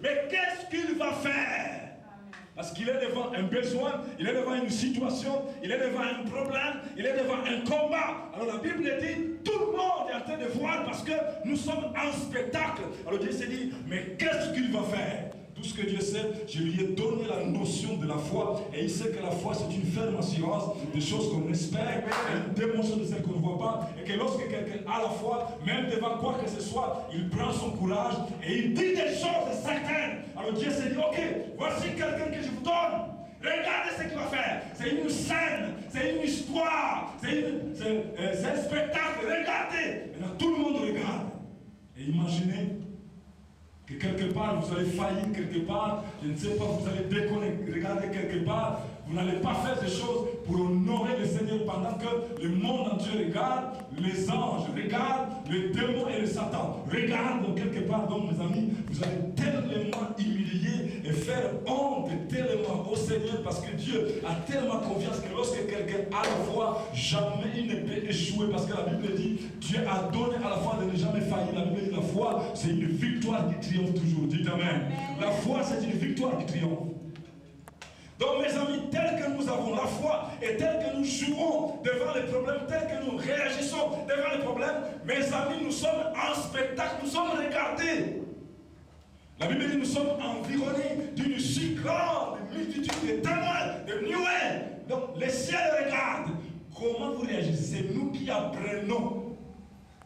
Mais qu'est-ce qu'il va faire? Parce qu'il est devant un besoin, il est devant une situation, il est devant un problème, il est devant un combat. Alors la Bible dit, tout le monde est en train de voir parce que nous sommes en spectacle. Alors Dieu s'est dit, mais qu'est-ce qu'il va faire? Tout ce que Dieu sait, je lui ai donné la notion de la foi. Et il sait que la foi, c'est une ferme assurance des choses qu'on espère, une démonstration de celles qu'on ne voit pas. Et que lorsque quelqu'un a la foi, même devant quoi que ce soit, il prend son courage et il dit des choses certaines. Alors Dieu s'est dit, ok, voici quelqu'un que je vous donne. Regardez ce qu'il va faire. C'est une scène, c'est une histoire, c'est un spectacle. Regardez. Maintenant, tout le monde regarde. Et imaginez que quelque part vous allez faillir, quelque part, je ne sais pas, vous allez déconner, regardez quelque part, vous n'allez pas faire des choses pour honorer le Seigneur pendant que le monde entier regarde, les anges regardent, les démons et les satans regardent. Donc quelque part, donc mes amis, vous allez tellement humilier et faire honte tellement au Seigneur parce que Dieu a tellement confiance que lorsque quelqu'un a la foi, jamais il ne peut échouer parce que la Bible dit, Dieu a donné à la foi de ne jamais faillir. La Bible dit, la foi, c'est une victoire qui triomphe toujours. Dites Amen. La foi, c'est une victoire qui triomphe. Donc mes amis, tel que nous avons la foi et tel que nous jouons devant les problèmes, tel que nous réagissons devant les problèmes, mes amis, nous sommes en spectacle, nous sommes regardés. La Bible dit, nous sommes environnés d'une si grande multitude de témoins, de nuées. Donc les ciels regardent. Comment vous réagissez? C'est nous qui apprenons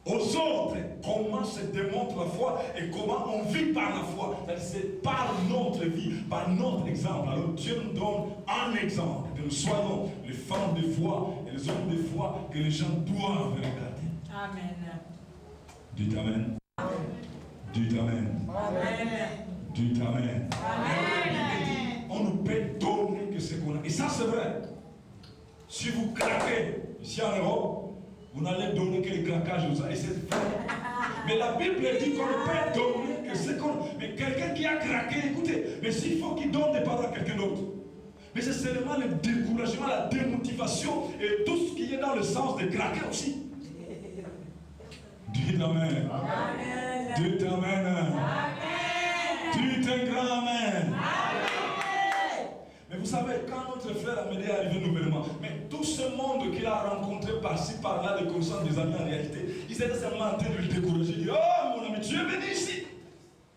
aux autres comment se démontre la foi et comment on vit par la foi. C'est par notre vie, par notre exemple. Alors Dieu nous donne un exemple, que nous soyons les femmes de foi et les hommes de foi que les gens doivent regarder. Amen. Dites Amen. Dites Amen. Amen. Dites Amen. Amen. On ne peut donner que ce qu'on a. Et ça c'est vrai. Si vous craquez ici en Europe, vous n'allez donner que les craquages aux autres. Et c'est vrai. Mais la Bible dit qu'on ne peut donner que ce qu'on a. Mais quelqu'un qui a craqué, écoutez, mais s'il faut qu'il donne des paroles à quelqu'un d'autre. Mais c'est seulement le découragement, la démotivation et tout ce qui est dans le sens de craquer aussi. Dites Amen. Amen. Dites Amen. Amen. Dites un grand Amen. Amen. Mais vous savez, quand notre frère Amédée est arrivé nouvellement, mais tout ce monde qu'il a rencontré par-ci, par-là, de connaissances des amis en réalité, ils étaient seulement en train de le décourager. Il dit, oh mon ami, tu es venu ici.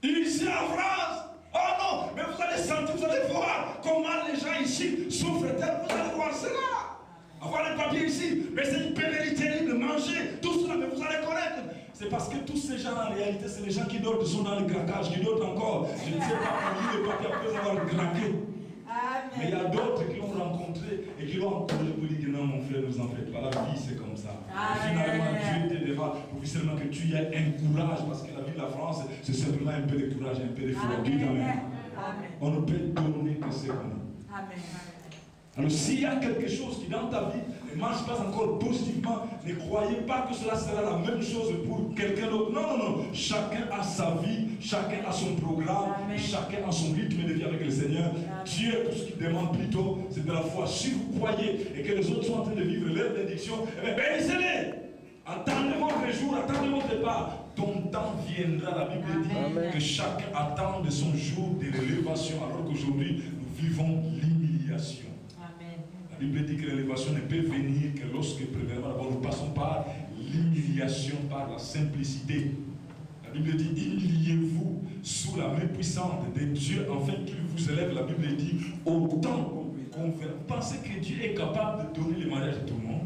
Il est ici en France. Oh non, mais vous allez sentir, vous allez voir comment les gens ici souffrent. Vous allez voir cela. Avoir les papiers ici, mais c'est une pénurie terrible, manger, tout cela, mais vous allez connaître. C'est parce que tous ces gens en réalité, c'est les gens qui d'autres sont dans le craquage, qui d'autres encore. Je ne sais pas, on lit les papiers après avoir craqué. Mais il y a d'autres qui l'ont rencontré et qui l'ont encouragé pour dire non mon frère, ne vous en faites pas, la vie c'est comme ça. Et finalement Dieu te verra pour seulement que tu aies un courage, parce que la vie de la France c'est simplement un peu de courage, un peu de foi. Amen. On ne peut donner que ce qu'on a. Amen. Alors s'il y a quelque chose qui dans ta vie ne marche pas encore positivement, ne croyez pas que cela sera la même chose pour quelqu'un d'autre. Non, non, non. Chacun a sa vie, chacun a son programme, chacun a son rythme de vie avec le Seigneur. Amen. Dieu, tout ce qu'il demande plutôt, c'est de la foi. Si vous croyez et que les autres sont en train de vivre leur bénédiction, eh bien bénissez-les. Attendez votre jour, attendez votre départ. Ton temps viendra. La Bible dit que chacun attend de son jour de l'élévation, alors qu'aujourd'hui, nous vivons l'humiliation. La Bible dit que l'élévation ne peut venir que lorsque, premièrement, nous passons par l'humiliation, par la simplicité. La Bible dit, humiliez-vous sous la main puissante de Dieu, afin qu'il vous élève. La Bible dit, autant qu'on veut. Vous pensez que Dieu est capable de donner le mariage à tout le monde?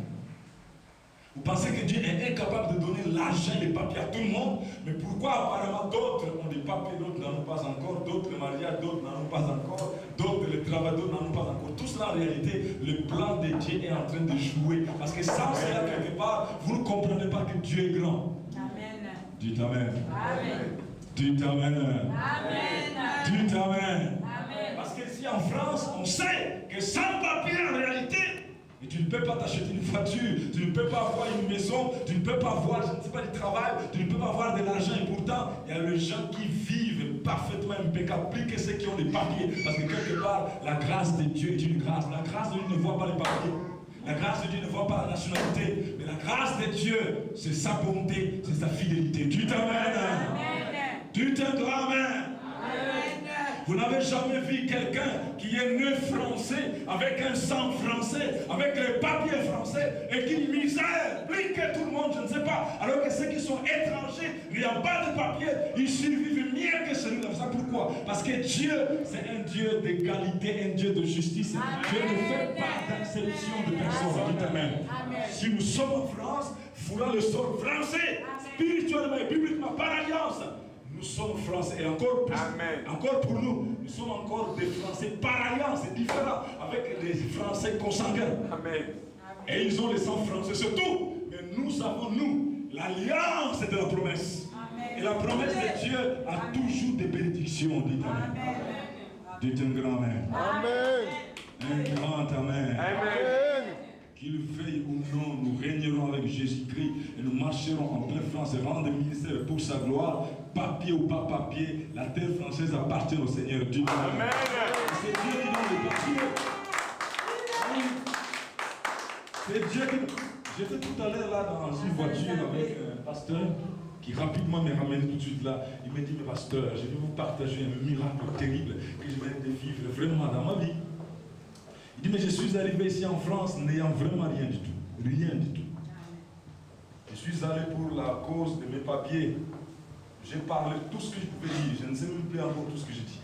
Vous pensez que Dieu est incapable de donner l'argent et les papiers à tout le monde? Mais pourquoi apparemment d'autres ont des papiers, d'autres n'en ont pas encore, d'autres le mariage, d'autres n'en ont pas encore, d'autres le travail, d'autres n'en ont pas encore. Tout cela en réalité, le plan de Dieu est en train de jouer. Parce que sans cela, quelque part, vous ne comprenez pas que Dieu est grand. Amen. Dites Amen. Amen. Dites Amen. Amen. Dites Amen. Amen. Parce qu'ici en France, on sait que sans papier en réalité, et tu ne peux pas t'acheter une voiture, tu ne peux pas avoir une maison, tu ne peux pas avoir, je ne sais pas, du travail, tu ne peux pas avoir de l'argent. Et pourtant, il y a les gens qui vivent parfaitement impeccables, plus que ceux qui ont des papiers. Parce que quelque part, la grâce de Dieu est une grâce. La grâce de Dieu ne voit pas les papiers. La grâce de Dieu ne voit pas la nationalité. Mais la grâce de Dieu, c'est sa bonté, c'est sa fidélité. Tu t'amènes. Tu te ramènes. Vous n'avez jamais vu quelqu'un qui est né français, avec un sang français, avec les papiers français, et qui misère, plus que tout le monde, je ne sais pas. Alors que ceux qui sont étrangers, il n'y a pas de papiers, ils survivent mieux que celui-là. Ça pourquoi? Parce que Dieu, c'est un Dieu d'égalité, un Dieu de justice. Dieu ne fait pas d'acception de personne. Dites Amen. Si nous sommes en France, il faudra le sol français, spirituellement et bibliquement, par alliance. Nous sommes Français et encore plus, encore pour nous, nous sommes encore des Français par alliance, c'est différent avec les Français consanguins. Amen. Et ils ont les sang français surtout, mais nous avons, nous, l'alliance de la promesse. Amen. Et la promesse de Dieu a toujours des bénédictions, dites Amen. Dites un grand Amen. Amen. Un grand Amen. Amen. Qu'il veuille ou non, nous régnerons avec Jésus-Christ et nous marcherons en pleine France et rendre ministère pour sa gloire. Papier ou pas papier, la terre française appartient au Seigneur Dieu. Amen. C'est Dieu qui donne les papiers. C'est Dieu qui... J'étais tout à l'heure là dans une voiture avec un pasteur qui rapidement m'a ramené tout de suite là. Il m'a dit, mais pasteur, je vais vous partager un miracle terrible que je viens de vivre vraiment dans ma vie. Il dit, mais je suis arrivé ici en France n'ayant vraiment rien du tout. Rien du tout. Je suis allé pour la cause de mes papiers. J'ai parlé tout ce que je pouvais dire. Je ne sais même plus encore tout ce que j'ai dit.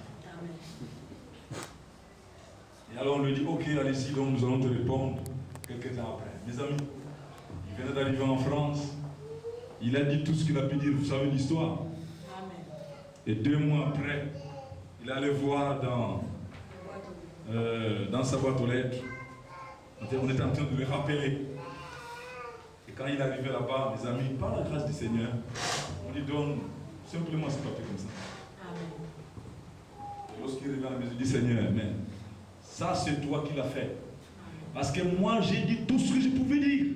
Et alors on lui dit, ok, allez-y, donc nous allons te répondre quelques temps après. Mes amis, il venait d'arriver en France. Il a dit tout ce qu'il a pu dire. Vous savez l'histoire. Et 2 mois après, il allait voir dans sa boîte aux lettres. On était en train de le rappeler. Et quand il est arrivé là-bas, mes amis, par la grâce du Seigneur, on lui donne simplement ce papier comme ça. Et lorsqu'il revient à la maison, il dit, Seigneur, mais ça c'est toi qui l'as fait. Parce que moi j'ai dit tout ce que je pouvais dire.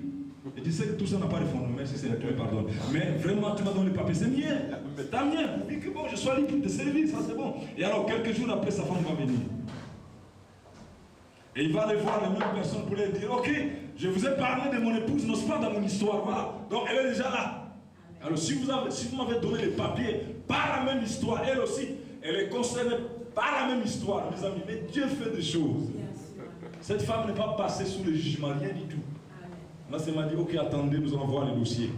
Et tu sais que tout ça n'a pas de fondement, même si c'est toi, pardon. Mais vraiment, tu m'as donné le papier, c'est mien. T'as mien. Pour dire que bon, je sois libre de te servir, ça c'est bon. Et alors, quelques jours après, sa femme va venir. Et il va aller voir les mêmes personnes pour leur dire, ok, je vous ai parlé de mon épouse, n'est-ce pas, dans mon histoire, voilà. Donc elle est déjà là. Alors si vous m'avez donné les papiers par la même histoire, elle aussi, elle est concernée par la même histoire, mes amis. Mais Dieu fait des choses. Cette femme n'est pas passée sous le jugement, rien du tout. Là, ça m'a dit, ok, attendez, nous allons voir les dossiers.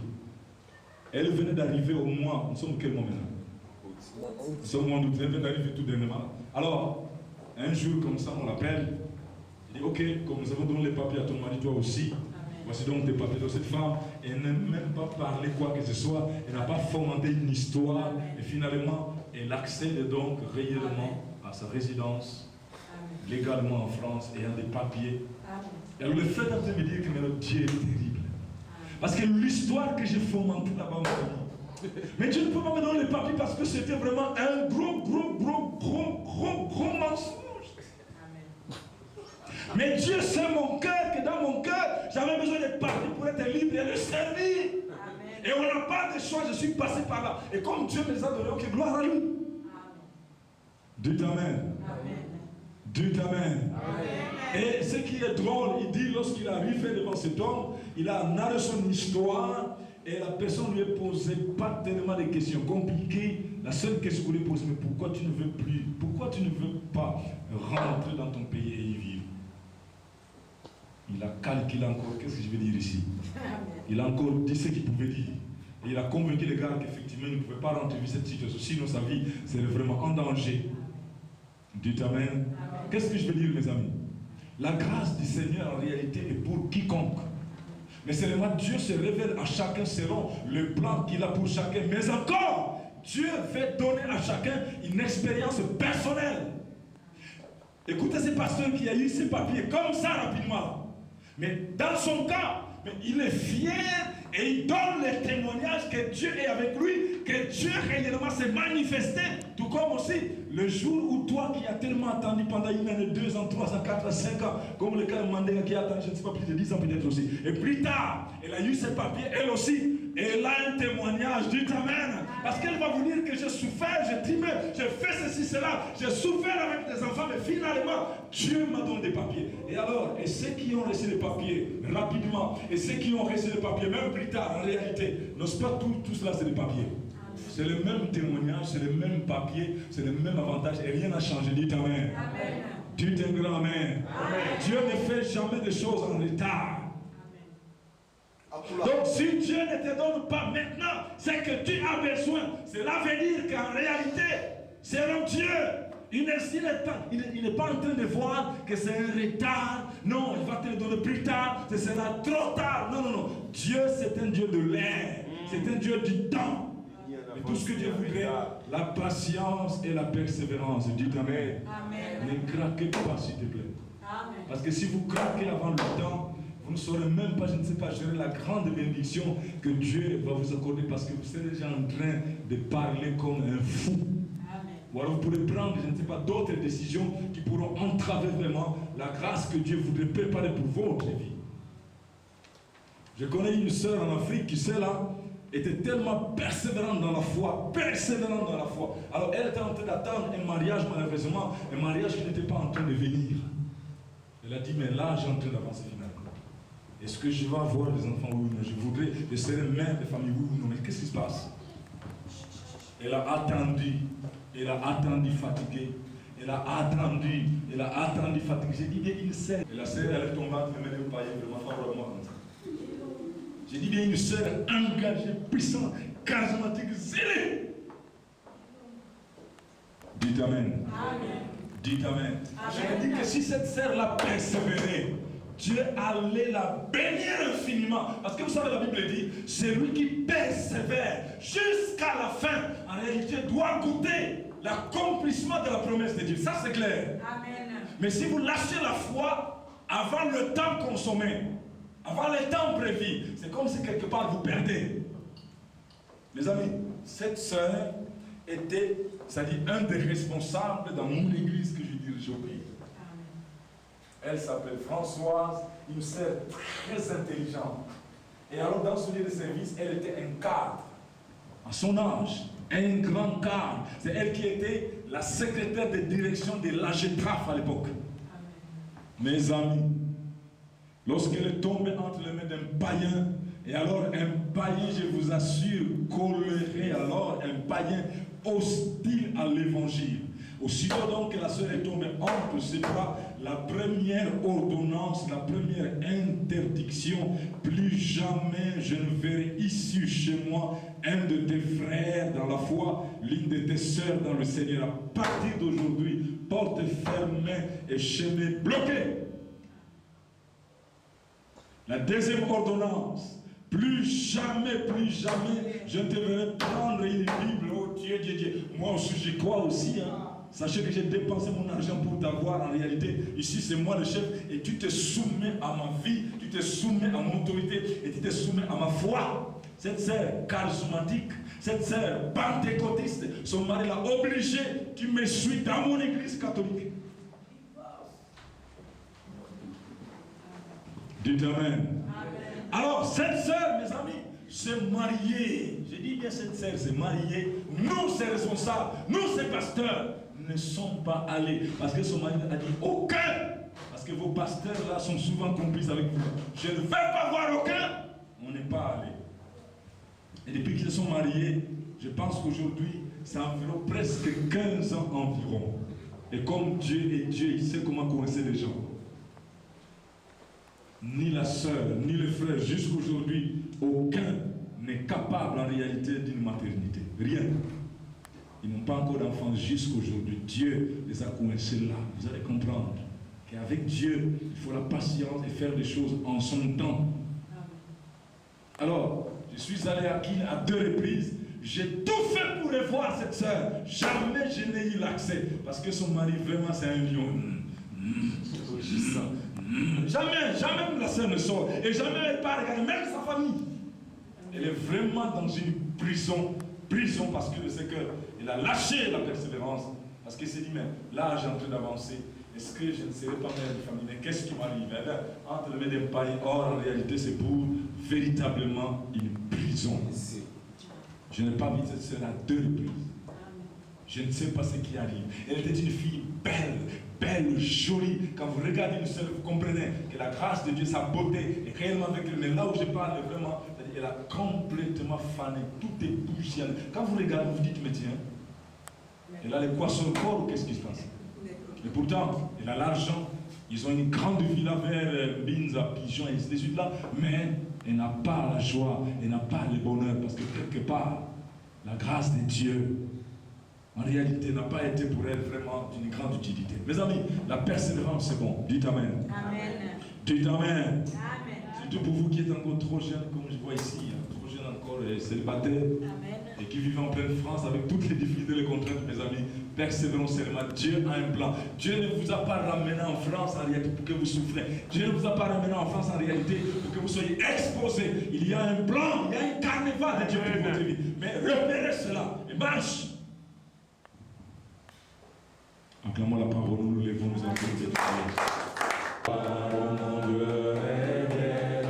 Elle venait d'arriver au mois, nous sommes quel mois maintenant? Nous sommes au mois d'août, elle venait d'arriver tout dernièrement. Alors, un jour comme ça, on l'appelle. Il dit, ok, comme nous avons donné les papiers à ton mari, toi aussi, voici donc tes papiers. Donc cette femme, elle n'a même pas parlé quoi que ce soit, elle n'a pas fomenté une histoire, et finalement, elle accède donc réellement à sa résidence, légalement en France, ayant des papiers. Et alors le fait de me dire que notre Dieu est terrible. Parce que l'histoire que j'ai fomentée là-bas, mais Dieu ne peut pas me donner les papiers parce que c'était vraiment un gros mensonge. Mais Dieu sait mon cœur, que dans mon cœur, j'avais besoin de papiers pour être libre et le servir. Amen. Et on n'a pas de choix, je suis passé par là. Et comme Dieu me les a donnés, ok, gloire à lui. Dites Amen. Dites Amen. Et ce qui est drôle, il dit, lorsqu'il est arrivé devant cet homme, il a narré son histoire et la personne ne lui a posé pas tellement de questions compliquées. La seule question qu'on lui pose, mais pourquoi tu ne veux plus, pourquoi tu ne veux pas rentrer dans ton pays et y vivre? Il a calculé encore, qu'est-ce que je vais dire ici? Il a encore dit ce qu'il pouvait dire. Et il a convaincu les gars qu'effectivement, il ne pouvait pas rentrer dans cette situation. Sinon, sa vie serait vraiment en danger. Dites Amen. Qu'est-ce que je veux dire, mes amis? La grâce du Seigneur, en réalité, est pour quiconque. Mais seulement Dieu se révèle à chacun selon le plan qu'il a pour chacun. Mais encore, Dieu veut donner à chacun une expérience personnelle. Écoutez ce pasteur qui a eu ses papiers comme ça rapidement. Mais dans son cas, il est fier et il donne le témoignage que Dieu est avec lui, que Dieu réellement s'est manifesté. Tout comme aussi le jour où toi qui as tellement attendu pendant 1 année, 2 ans, 3 ans, 4 ans, 5 ans, comme le cas de Mandela qui a attendu, je ne sais pas, plus de 10 ans peut-être aussi. Et plus tard, elle a eu ses papiers, elle aussi. Et elle a un témoignage, dites Amen. Parce qu'elle va vous dire que j'ai souffert, j'ai trimé, j'ai fait ceci, cela, j'ai souffert avec des enfants, mais finalement, Dieu m'a donné des papiers. Et alors, et ceux qui ont reçu les papiers rapidement, et ceux qui ont reçu les papiers même plus tard, en réalité, n'osent pas tout cela, c'est des papiers. C'est le même témoignage, c'est le même papier, c'est le même avantage et rien n'a changé. Dites Amen. Amen. Dites un grand Amen. Dieu ne fait jamais des choses en retard. Donc si Dieu ne te donne pas maintenant ce que tu as besoin, cela veut dire qu'en réalité, selon Dieu, il n'est pas en train de voir que c'est un retard. Non, il va te le donner plus tard, ce sera trop tard. Non, non, non. Dieu, c'est un Dieu de l'air. C'est un Dieu du temps. Et tout ce que Dieu voudrait, la patience et la persévérance. Dites Amen. Amen. Ne craquez pas, s'il te plaît. Amen. Parce que si vous craquez avant le temps, vous ne saurez même pas, je ne sais pas, gérer la grande bénédiction que Dieu va vous accorder parce que vous êtes déjà en train de parler comme un fou. Amen. Ou alors vous pourrez prendre, je ne sais pas, d'autres décisions qui pourront entraver vraiment la grâce que Dieu voudrait préparer pour votre vie. Je connais une sœur en Afrique qui, celle-là, était tellement persévérante dans la foi, Alors elle était en train d'attendre un mariage, malheureusement, un mariage qui n'était pas en train de venir. Elle a dit, mais là, j'ai en train d'avancer finalement. Est-ce que je vais avoir des enfants? Oui ou non. Je voudrais, je serai mère de famille, oui ou non. Mais qu'est-ce qui se passe? Elle a attendu fatiguée. Elle a attendu fatiguée. J'ai dit, bien une sœur. Et la sœur, elle est tombée entre les mains de païen, vraiment favorablement comme ça. J'ai dit, bien une sœur engagée, puissante, charismatique, zélée. Dites Amen. Amen. Dites Amen. Amen. Je me dis que si cette sœur-là persévérait, Dieu allait la bénir infiniment. Parce que vous savez, la Bible dit, celui qui persévère jusqu'à la fin, en réalité, doit goûter l'accomplissement de la promesse de Dieu. Ça, c'est clair. Amen. Mais si vous lâchez la foi avant le temps consommé, avant le temps prévu, c'est comme si quelque part vous perdez. Mes amis, cette sœur était, c'est-à-dire un des responsables dans mon église que je dirige au pays. Elle s'appelle Françoise, une sœur très intelligente. Et alors dans ce lieu de service, elle était un cadre. À son âge, un grand cadre. C'est elle qui était la secrétaire de direction de l'AGETRAF à l'époque. Mes amis, lorsqu'elle est tombée entre les mains d'un païen, et alors un païen, je vous assure, coléré, alors un païen hostile à l'évangile. Aussitôt donc que la sœur est tombée entre ses bras, la première ordonnance, la première interdiction, plus jamais je ne verrai ici chez moi un de tes frères dans la foi, l'une de tes sœurs dans le Seigneur. À partir d'aujourd'hui, porte fermée et chemin bloqué. La deuxième ordonnance, plus jamais, je ne te verrai prendre une Bible. Oh Dieu, Dieu, Dieu. Moi aussi, j'y crois aussi. Sachez que j'ai dépensé mon argent pour t'avoir. En réalité, ici, c'est moi le chef. Et tu te soumets à ma vie, tu te soumets à mon autorité et tu te soumets à ma foi. Cette sœur charismatique, cette sœur pentecôtiste, son mari l'a obligé. Tu me suis dans mon église catholique. Dites Amen. Alors, cette sœur, mes amis, s'est mariée. Je dis bien cette sœur s'est mariée. Nous, ces responsables, nous, ces pasteurs, ne sommes pas allés. Parce que son mari a dit aucun. Parce que vos pasteurs là sont souvent complices avec vous. Je ne vais pas voir aucun. On n'est pas allé. Et depuis qu'ils se sont mariés, je pense qu'aujourd'hui, c'est environ presque 15 ans environ. Et comme Dieu est Dieu, il sait comment coincer les gens. Ni la sœur, ni le frère, jusqu'aujourd'hui, aucun n'est capable en réalité d'une maternité. Rien. Ils n'ont pas encore d'enfants jusqu'aujourd'hui. Dieu les a coincés là. Vous allez comprendre qu'avec Dieu, il faut la patience et faire des choses en son temps. Alors, je suis allé à Kin à 2 reprises. J'ai tout fait pour revoir cette sœur. Jamais je n'ai eu l'accès. Parce que son mari, vraiment, c'est un lion. Jamais la sœur ne sort. Et jamais elle part regarder, même sa famille. Elle est vraiment dans une prison parce que c'est qu'elle a lâché la persévérance. Parce qu'elle s'est dit, mais là, j'ai en train d'avancer. Est-ce que je ne serai pas mère de famille? Mais qu'est-ce qui m'arrive? Entre les mains des païens, or, en réalité, c'est pour véritablement une prison. Je n'ai pas vu cette sœur à 2 reprises. Je ne sais pas ce qui arrive. Elle était une fille belle, jolie. Quand vous regardez une sœur, vous comprenez que la grâce de Dieu, sa beauté est réellement avec elle. Mais là où je parle vraiment, elle a complètement fané. Tout est poussiéreux. Quand vous regardez, vous dites, mais tiens, elle a les poids sur le corps, qu'est-ce qui se passe? Et pourtant, elle a l'argent. Ils ont une grande villa vers Binza, Pigeon, et ainsi de suite là. Mais elle n'a pas la joie, elle n'a pas le bonheur. Parce que quelque part, la grâce de Dieu, en réalité, n'a pas été pour elle vraiment d'une grande utilité. Mes amis, la persévérance, c'est bon. Dites Amen. Amen. Dites Amen. Amen. Surtout pour vous qui êtes encore trop jeunes, comme je vois ici, trop jeunes encore, célibataires, Amen. et qui vivent en pleine France avec toutes les difficultés et les contraintes, mes amis, persévérons seulement. Dieu a un plan. Dieu ne vous a pas ramené en France en réalité pour que vous souffrez. Dieu ne vous a pas ramené en France en réalité pour que vous soyez exposés. Il y a un plan, il y a un carnaval de Dieu pour votre vie. Mais repérez cela et marche. Acclamons la parole, nous nous levons, nous allons parole, mon Dieu, révèle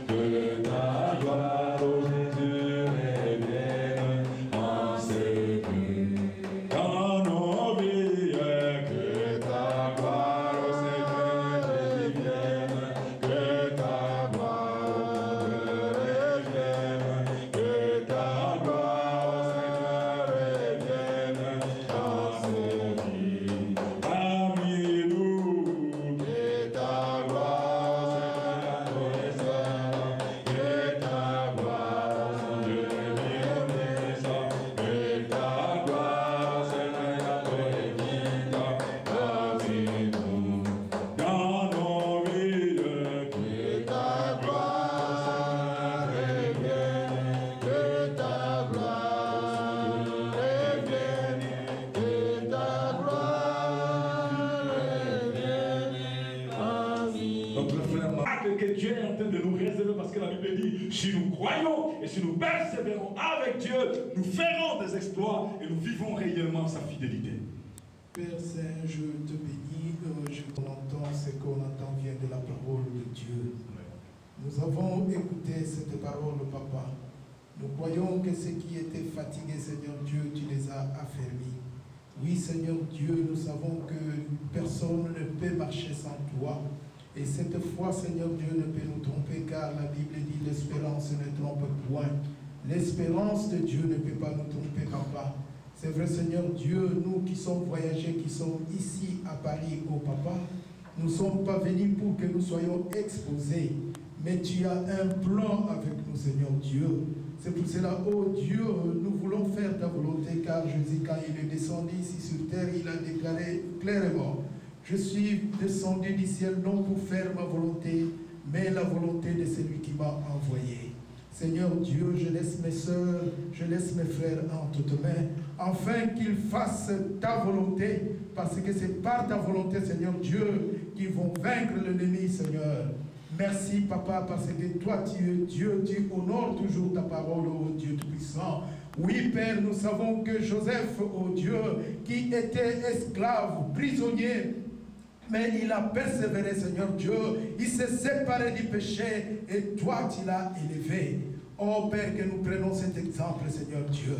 que ta gloire, ô Jésus, révèle en ces nuits. Dans nos vies, que ta gloire, ô Seigneur, Jésus, vienne. Que ta gloire, ô Dieu, révèle. Que ta gloire, ô Seigneur, révèle en ces nuits. Parmi nous, que ta gloire, Seigneur, que ta gloire, Dieu vienne, que ta gloire, Seigneur, vienne parmi nous, dans nos vies, que ta gloire revienne, que ta gloire revienne, que ta gloire revienne. Notre frère Marc, que Dieu est en train de nous réserver parce que la Bible dit, si nous croyons et si nous persévérons avec Dieu, nous ferons des exploits et nous vivons réellement sa fidélité. Père Saint, je te bénis, qu'on entend ce qu'on entend vient de la parole de Dieu. Nous avons écouté cette parole, Papa. Nous croyons que ceux qui étaient fatigués, Seigneur Dieu, tu les as affermis. Oui, Seigneur Dieu, nous savons que personne ne peut marcher sans toi. Et cette fois, Seigneur Dieu, ne peut nous tromper, car la Bible dit l'espérance ne trompe point. L'espérance de Dieu ne peut pas nous tromper, Papa. C'est vrai, Seigneur Dieu, nous qui sommes voyagés, qui sommes ici à Paris, oh Papa, nous ne sommes pas venus pour que nous soyons exposés, mais tu as un plan avec nous, Seigneur Dieu. C'est pour cela, oh Dieu, nous voulons faire ta volonté, car Jésus, quand il est descendu ici sur terre, il a déclaré clairement, je suis descendu du ciel non pour faire ma volonté, mais la volonté de celui qui m'a envoyé. Seigneur Dieu, je laisse mes soeurs, je laisse mes frères entre tes mains, afin qu'ils fassent ta volonté, parce que c'est par ta volonté, Seigneur Dieu, qu'ils vont vaincre l'ennemi, Seigneur. Merci, Papa, parce que toi, tu es Dieu, tu honores toujours ta parole, ô Dieu Tout-Puissant. Oui, Père, nous savons que Joseph, ô Dieu, qui était esclave, prisonnier, mais il a persévéré, Seigneur Dieu. Il s'est séparé du péché et toi, tu l'as élevé. Oh Père, que nous prenons cet exemple, Seigneur Dieu.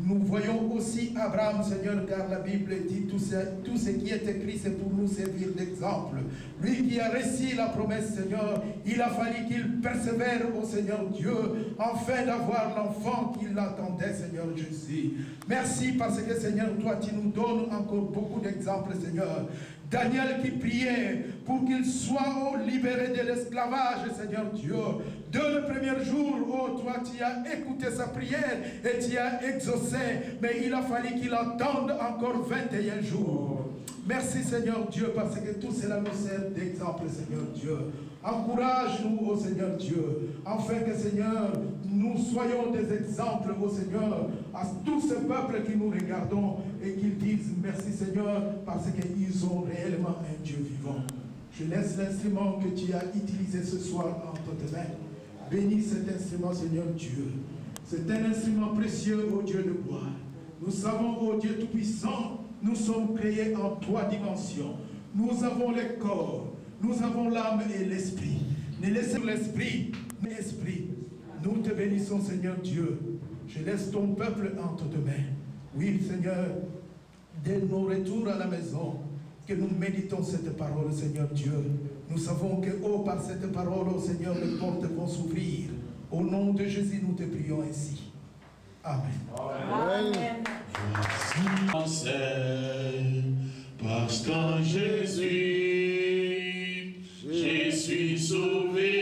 Nous voyons aussi Abraham, Seigneur, car la Bible dit tout ce qui est écrit, c'est pour nous servir d'exemple. Lui qui a reçu la promesse, Seigneur, il a fallu qu'il persévère au Seigneur Dieu, afin d'avoir l'enfant qu'il attendait, Seigneur Jésus. Merci parce que, Seigneur, toi, tu nous donnes encore beaucoup d'exemples, Seigneur. Daniel qui priait pour qu'il soit libéré de l'esclavage, Seigneur Dieu. Dès le premier jour, oh, toi, tu as écouté sa prière et tu as exaucé, mais il a fallu qu'il attende encore 21 jours. Merci, Seigneur Dieu, parce que tout cela nous sert d'exemple, Seigneur Dieu. Encourage-nous, ô Seigneur Dieu, afin que, Seigneur, nous soyons des exemples, ô Seigneur, à tous ces peuples qui nous regardons et qu'ils disent merci, Seigneur, parce qu'ils ont réellement un Dieu vivant. Je laisse l'instrument que tu as utilisé ce soir entre tes mains. Bénis cet instrument, Seigneur Dieu. C'est un instrument précieux, ô Dieu de gloire. Nous savons, ô Dieu Tout-Puissant, nous sommes créés en 3 dimensions. Nous avons le corps, nous avons l'âme et l'esprit. Ne laissez l'esprit, mais l'esprit. Nous te bénissons, Seigneur Dieu. Je laisse ton peuple entre tes mains. Oui, Seigneur, dès nos retours à la maison, que nous méditons cette parole, Seigneur Dieu. Nous savons que, oh, par cette parole, oh Seigneur, les portes vont s'ouvrir. Au nom de Jésus, nous te prions ainsi. Amen. Amen. Parce qu'en Jésus, je suis sauvé,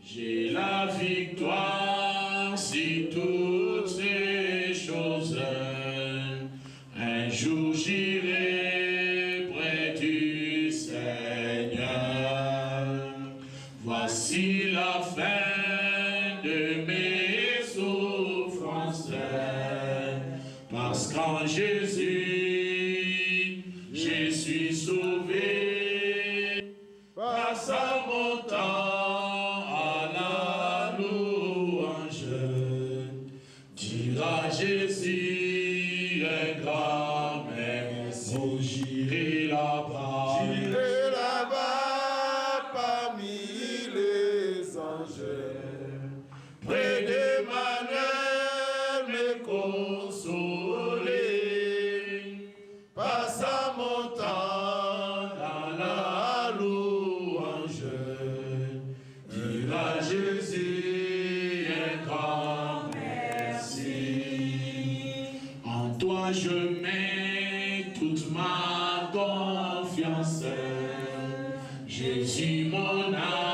j'ai la victoire sur toutes ces choses. Un jour j'irai près du Seigneur. Voici la fin de mes souffrances. Parce qu'en Jésus, je suis sauvé. Passe à mon temps à la louange. Dira Jésus un grand merci. J'irai là-bas. J'irai là-bas parmi les anges. Près d'Emmanuel me consoler. Passe à mon temps dans la louange. Dira Jésus un grand merci. En toi je mets toute ma confiance. Jésus mon âme.